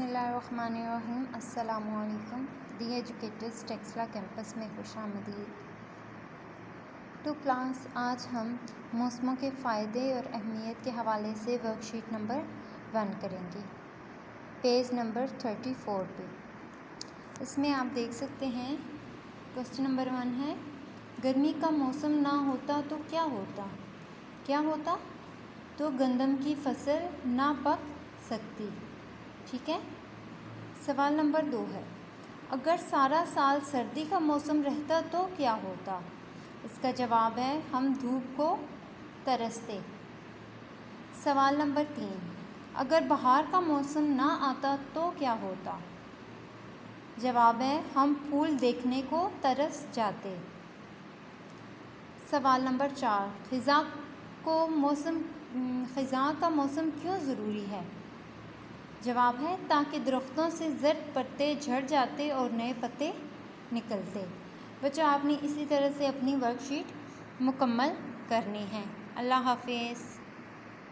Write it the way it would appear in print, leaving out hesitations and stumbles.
بسم اللہ الرحمن الرحیم۔ السلام علیکم۔ دی ایجوکیٹرز ٹیکسلا کیمپس میں خوش آمدید۔ ٹو کلاس آج ہم موسموں کے فائدے اور اہمیت کے حوالے سے ورک شیٹ نمبر 1 کریں گے، پیج نمبر 34 پہ۔ اس میں آپ دیکھ سکتے ہیں کوسچن نمبر 1 ہے، گرمی کا موسم نہ ہوتا تو کیا ہوتا؟ تو گندم کی فصل نہ پک سکتی۔ ٹھیک ہے۔ سوال نمبر 2 ہے، اگر سارا سال سردی کا موسم رہتا تو کیا ہوتا؟ اس کا جواب ہے ہم دھوپ کو ترستے۔ سوال نمبر 3، اگر بہار کا موسم نہ آتا تو کیا ہوتا؟ جواب ہے ہم پھول دیکھنے کو ترس جاتے۔ سوال نمبر 4، خزاں کا موسم کیوں ضروری ہے؟ جواب ہے تاکہ درختوں سے زرد پتے جھڑ جاتے اور نئے پتے نکلتے۔ بچوں آپ نے اسی طرح سے اپنی ورک شیٹ مکمل کرنی ہے۔ اللہ حافظ۔